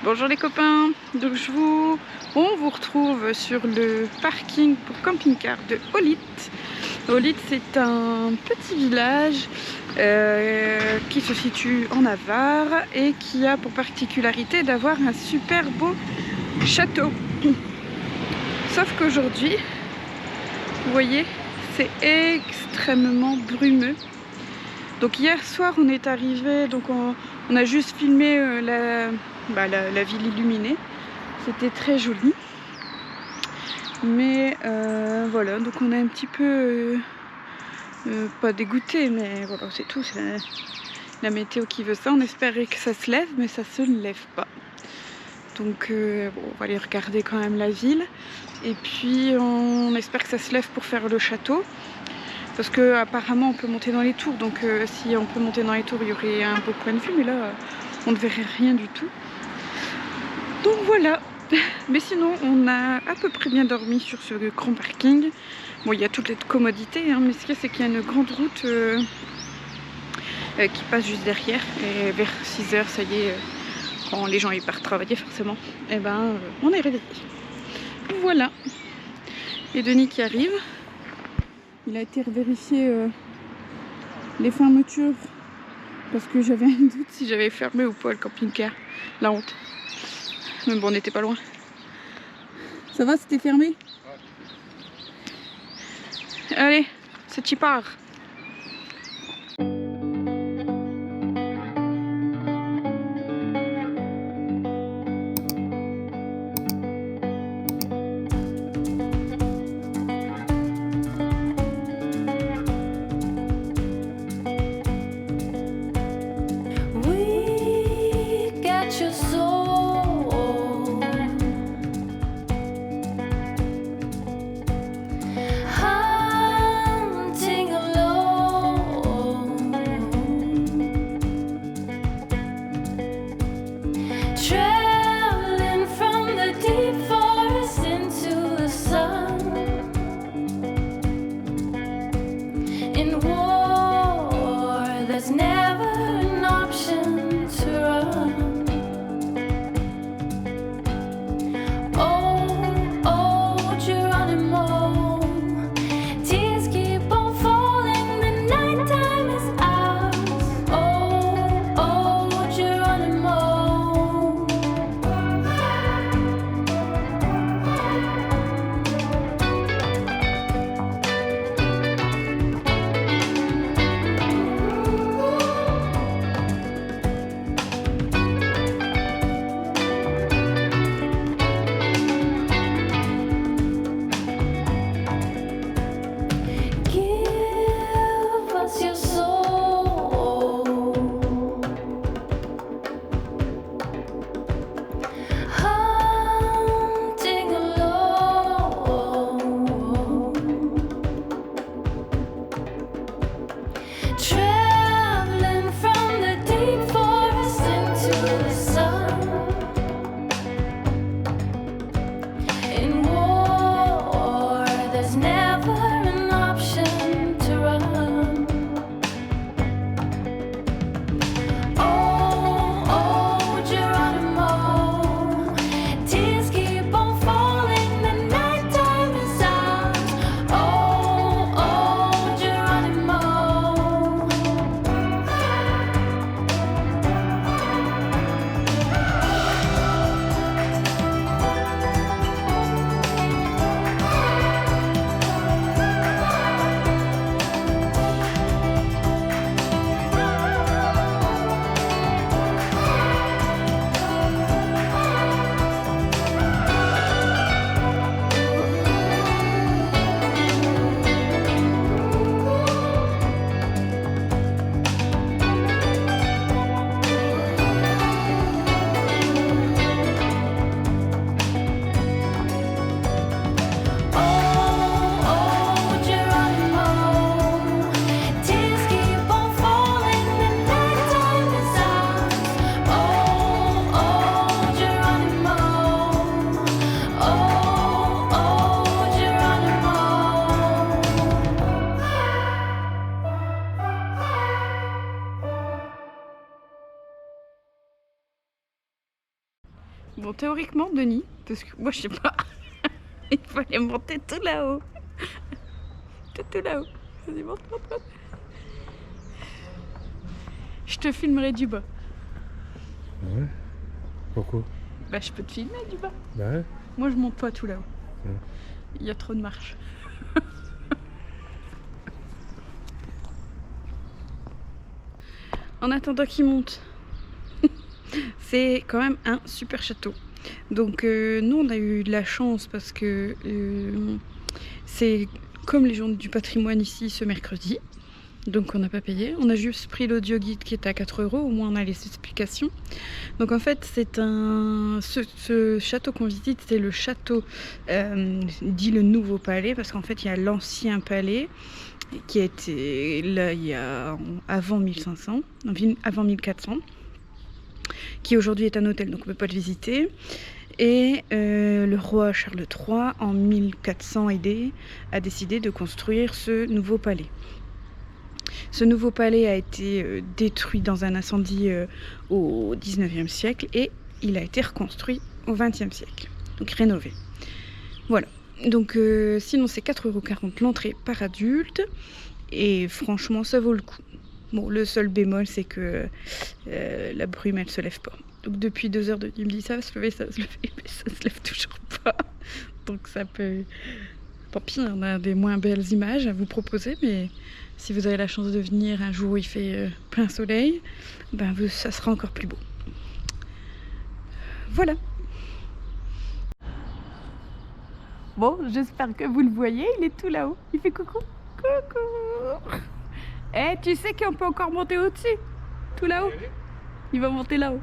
Bonjour les copains, donc on vous retrouve sur le parking pour camping-car de Olit. Olit, c'est un petit village qui se situe en Navarre et qui a pour particularité d'avoir un super beau château. Sauf qu'aujourd'hui, vous voyez, c'est extrêmement brumeux. Donc hier soir on est arrivé, donc on a juste filmé la ville illuminée. C'était très joli. Mais voilà, donc on est un petit peu pas dégoûté, mais voilà, c'est tout. C'est la météo qui veut ça. On espérait que ça se lève, mais ça se lève pas. Donc bon, on va aller regarder quand même la ville. Et puis on espère que ça se lève pour faire le château. Parce que apparemment on peut monter dans les tours, donc si on peut monter dans les tours, il y aurait un beau point de vue, mais là on ne verrait rien du tout. Donc voilà. Mais sinon on a à peu près bien dormi sur ce grand parking. Bon, il y a toutes les commodités, hein, mais ce qu'il y a, c'est qu'il y a une grande route qui passe juste derrière. Et vers 6 h, ça y est, quand les gens ils partent travailler forcément, et ben on est réveillé. Voilà. Et Denis qui arrive. Il a été revérifier les fermetures parce que j'avais un doute si j'avais fermé ou pas le camping-car. La honte. Mais bon, on n'était pas loin. Ça va, c'était fermé? Ouais. Allez, c'est y part. Bon, théoriquement, Denis, parce que moi je sais pas, il fallait monter tout là-haut. Tout là-haut. Vas-y, monte. Je te filmerai du bas. Ouais. Pourquoi? Bah, je peux te filmer du bas. Bah ouais. Moi, je monte pas tout là-haut. Ouais. Il y a trop de marches. En attendant qu'il monte, c'est quand même un super château. Donc nous on a eu de la chance parce que c'est comme les journées du patrimoine ici ce mercredi. Donc on n'a pas payé. On a juste pris l'audio guide qui était à 4 €, au moins on a les explications. Donc en fait c'est ce château qu'on visite, c'est le château dit le Nouveau Palais, parce qu'en fait il y a l'ancien palais qui a été là il y a avant 1500, avant 1400, qui aujourd'hui est un hôtel, donc on ne peut pas le visiter. Et le roi Charles III en 1400 a décidé de construire ce nouveau palais. Ce nouveau palais a été détruit dans un incendie au 19e siècle et il a été reconstruit au 20e siècle, donc rénové. Voilà, donc sinon c'est 4,40 € l'entrée par adulte et franchement ça vaut le coup. Bon, le seul bémol c'est que la brume elle se lève pas. Donc depuis 2 heures, Denis me dit ça va se lever, mais ça se lève toujours pas. Donc ça peut... Tant pis, on a des moins belles images à vous proposer, mais si vous avez la chance de venir un jour où il fait plein soleil, ben ça sera encore plus beau. Voilà. Bon, j'espère que vous le voyez, il est tout là-haut. Il fait coucou. Coucou. Eh, tu sais qu'on peut encore monter au-dessus? Tout là-haut. Il va monter là-haut.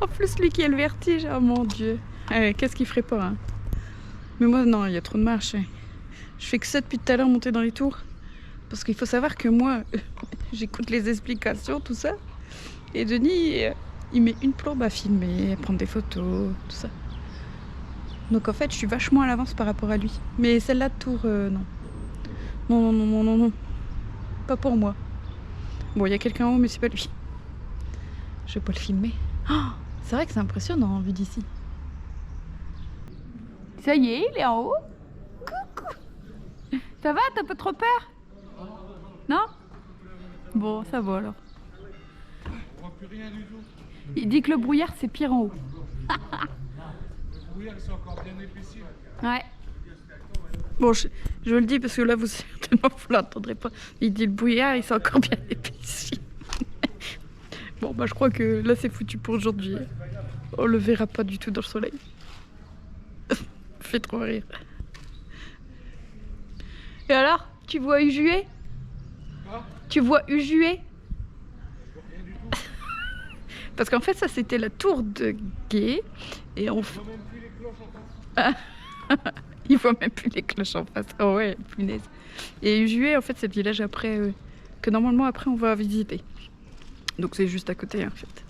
En plus, lui qui a le vertige, oh mon Dieu. Qu'est-ce qu'il ferait pas hein. Mais moi, non, il y a trop de marches. Je fais que ça depuis tout à l'heure, monter dans les tours. Parce qu'il faut savoir que moi, j'écoute les explications, tout ça. Et Denis, il met une plombe à filmer, à prendre des photos, tout ça. Donc en fait, je suis vachement à l'avance par rapport à lui. Mais celle-là de tour, non. Non. Pas pour moi. Bon, il y a quelqu'un en haut, mais c'est pas lui. Je vais pas le filmer. Oh, c'est vrai que c'est impressionnant en vue d'ici. Ça y est, il est en haut. Coucou. Ça va, t'as pas trop peur? Non? Bon, ça va alors. On voit plus rien du tout. Il dit que le brouillard c'est pire en haut. Le brouillard c'est encore bien épaissi. Ouais. Bon, je le dis parce que là vous certainement vous l'entendrez pas. Il dit le brouillard il s'est encore bien épaissi. Bon bah je crois que là c'est foutu pour aujourd'hui. On le verra pas du tout dans le soleil. Fait trop rire. Et alors, tu vois Ujué? Tu vois Ujué? Parce qu'en fait ça c'était la tour de Gué et on... Il voit même plus les cloches en face. Oh ouais, punaise. Et Ujué en fait c'est le village après que normalement après on va visiter. Donc c'est juste à côté en fait.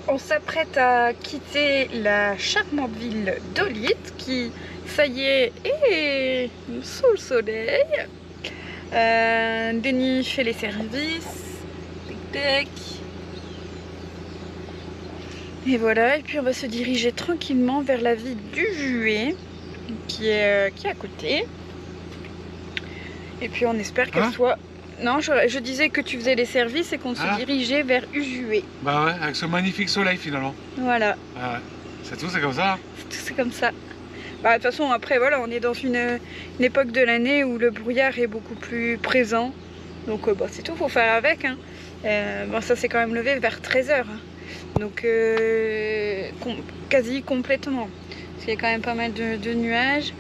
On s'apprête à quitter la charmante ville d'Olite qui, ça y est sous le soleil. Denis fait les services. Tac. Et voilà, et puis on va se diriger tranquillement vers la ville d'Ujué qui est à côté. Et puis on espère qu'elle soit... Non, je disais que tu faisais les services et qu'on se dirigeait vers Ujué. Bah ouais, avec ce magnifique soleil finalement. Voilà. Ouais. C'est tout, c'est comme ça. C'est comme ça. Bah, de toute façon, après, voilà, on est dans une époque de l'année où le brouillard est beaucoup plus présent. Donc, bah, c'est tout, faut faire avec. Hein. Bon, ça s'est quand même levé vers 13h. Hein. Donc, quasi complètement. Parce qu'il y a quand même pas mal de nuages.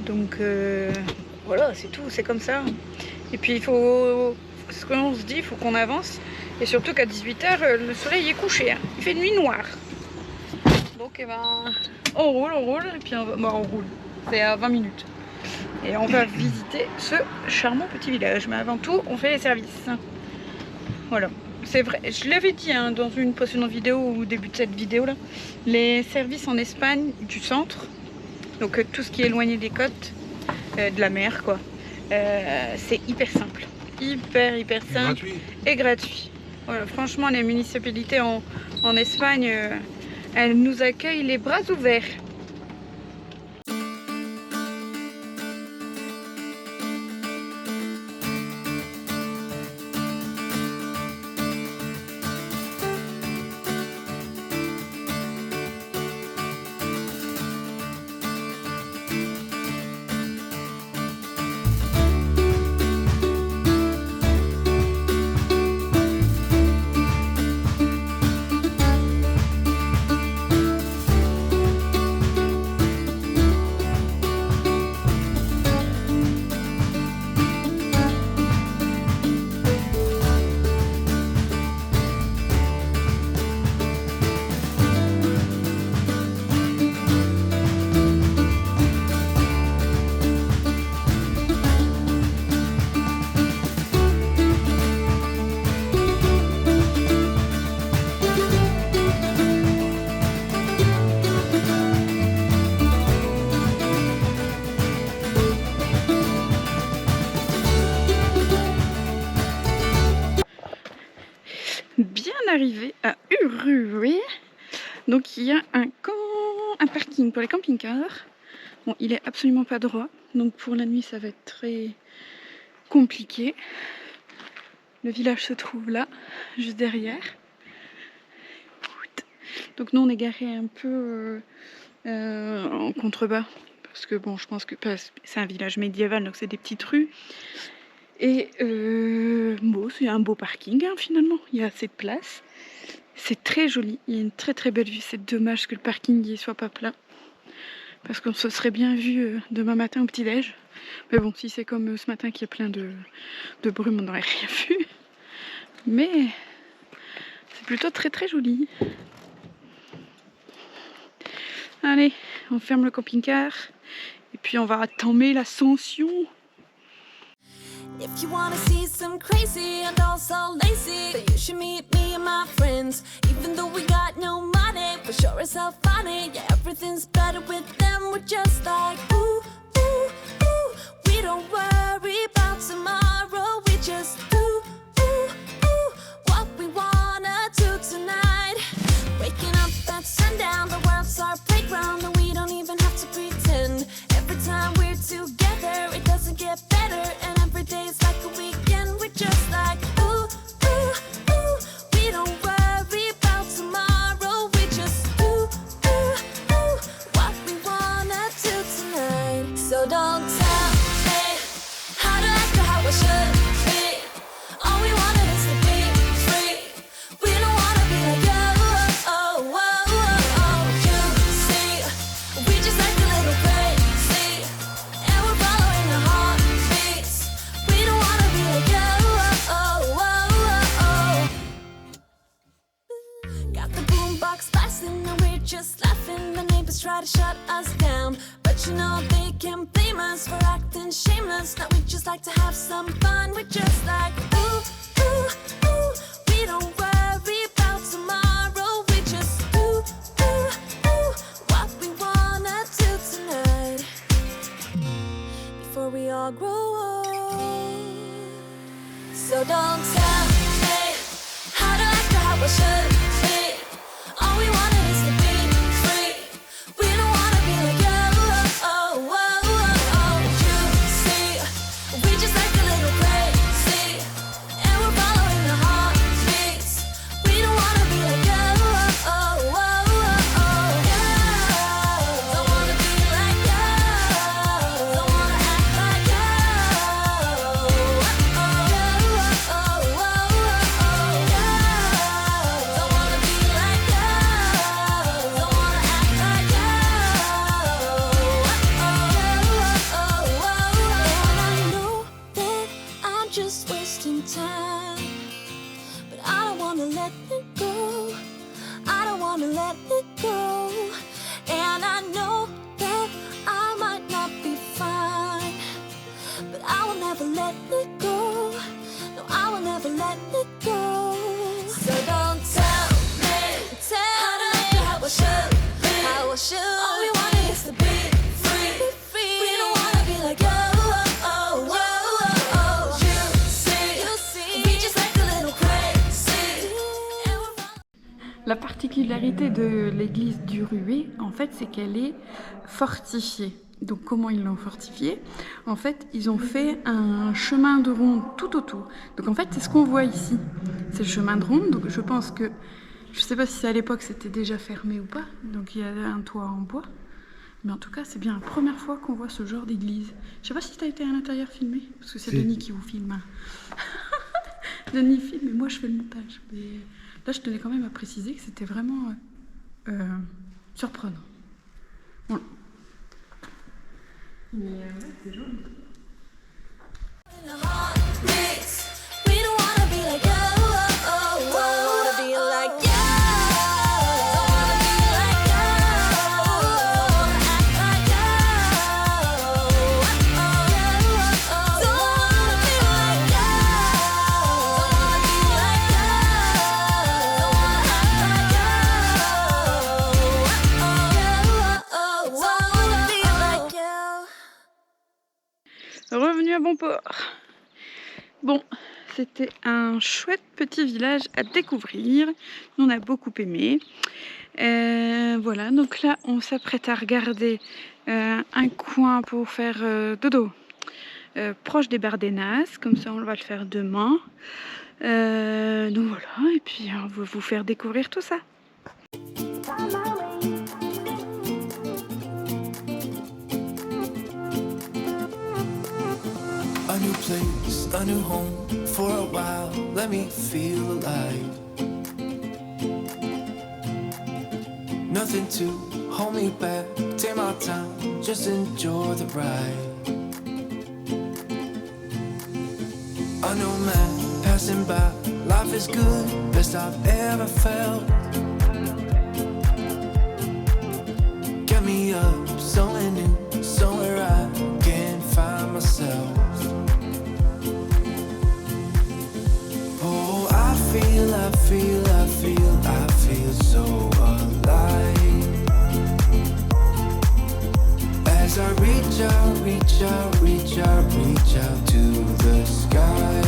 Donc, voilà, c'est tout, c'est comme ça. Et puis, il faut, ce qu'on se dit, il faut qu'on avance. Et surtout qu'à 18h, le soleil est couché. Hein. Il fait nuit noire. Donc, eh ben, on roule, et puis on roule. C'est à 20 minutes. Et on va visiter ce charmant petit village. Mais avant tout, on fait les services. Voilà. C'est vrai, je l'avais dit hein, dans une précédente vidéo ou au début de cette vidéo là. Les services en Espagne du centre, donc tout ce qui est éloigné des côtes, de la mer quoi, c'est hyper simple. Hyper simple et gratuit. Voilà, franchement, les municipalités en Espagne, elles nous accueillent les bras ouverts. Bien arrivé à Urué. Donc il y a un parking pour les camping-cars. Bon, il est absolument pas droit, donc pour la nuit ça va être très compliqué. Le village se trouve là, juste derrière. Donc nous on est garé un peu en contrebas, parce que bon, je pense que c'est un village médiéval, donc c'est des petites rues. Et bon, c'est un beau parking hein, finalement, il y a assez de place. C'est très joli, il y a une très belle vue. C'est dommage que le parking n'y soit pas plein, parce qu'on se serait bien vu demain matin au petit-déj. Mais bon, si c'est comme ce matin qu'il y a plein de brume, on n'aurait rien vu. Mais c'est plutôt très joli. Allez, on ferme le camping-car et puis on va attendre l'ascension. If you wanna see some crazy and also lazy, then you should meet me and my friends. Even though we got no money, for sure it's all funny. Yeah, everything's better with them. We're just like ooh, ooh, ooh. We don't worry about tomorrow. We just ooh, ooh, ooh. What we wanna do tonight. Waking up at sundown, the world's our playground, and we don't even have to pretend. Every time we're together, it doesn't get better, and every day's like a weekend. We're just like ooh, ooh, ooh. We don't worry about tomorrow. We just ooh, ooh, ooh. What we wanna do tonight. So don't tell me how to act or how I should be. All we wanted is to be free. We don't wanna be like you. Just laughing, the neighbors try to shut us down, but you know they can't blame us for acting shameless. Now we just like to have some fun. We're just like ooh, ooh, ooh. We don't worry about tomorrow. We just ooh, ooh, ooh. What we wanna do tonight, before we all grow old. So don't tell me how to act or how I should be. All we wanted is to be. Don't wanna be like you. it go. No, I will never let it go. So don't tell me how I should be. How I should. All we want is to be free. We don't wanna be like you. La particularité de l'église du Ruet, en fait, c'est qu'elle est fortifiée. Donc comment ils l'ont fortifiée? En fait, ils ont fait un chemin de ronde tout autour. Donc en fait, c'est ce qu'on voit ici. C'est le chemin de ronde. Donc je pense que, je sais pas si à l'époque c'était déjà fermé ou pas. Donc il y a un toit en bois. Mais en tout cas, c'est bien la première fois qu'on voit ce genre d'église. Je sais pas si tu as été à l'intérieur filmé, parce que c'est Denis qui vous filme. Denis filme et moi je fais le montage. Mais là, je tenais quand même à préciser que c'était vraiment surprenant. Voilà. Mais ouais, c'est joli. Revenu à bon port. Bon, c'était un chouette petit village à découvrir. On a beaucoup aimé. Voilà, donc là, on s'apprête à regarder un coin pour faire dodo proche des Bardenas. Comme ça, on va le faire demain. Donc voilà, et puis on va vous faire découvrir tout ça. A new place, a new home, for a while, let me feel alive. Nothing to hold me back, take my time, just enjoy the ride. I know man, passing by, life is good, best I've ever felt. Get me up, somewhere new, somewhere I can find myself. I feel so alive. As I reach out to the sky.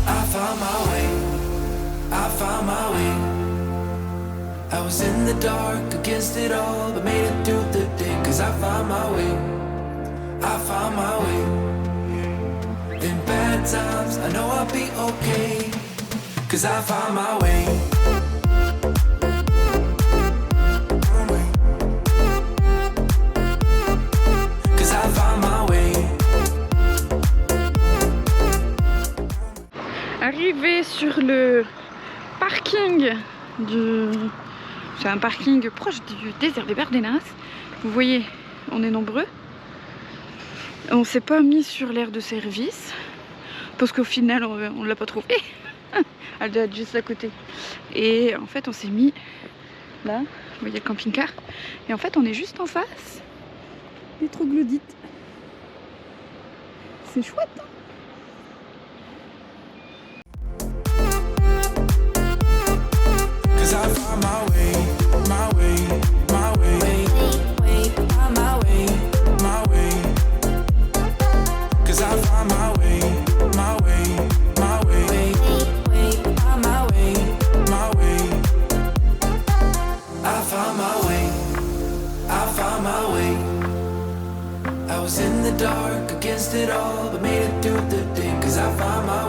I found my way. I was in the dark against it all, but made it through the day. Cause I found my way. In bad times, I know I'll be okay. Cause I found my way. Cause I found my way. Arrivé sur le parking c'est un parking proche du désert des Bardenas. Vous voyez, on est nombreux. On s'est pas mis sur l'aire de service parce qu'au final on l'a pas trouvé. Elle doit être juste à côté. Et en fait on s'est mis là, vous voyez le camping-car. Et en fait on est juste en face des troglodytes. C'est chouette hein. Cause I found my way, my way, my way. My way, my way. Cause I found my way, my way, my way. My way, my way. I found my way, I found my way. I was in the dark against it all, but made it through the day. Cause I found my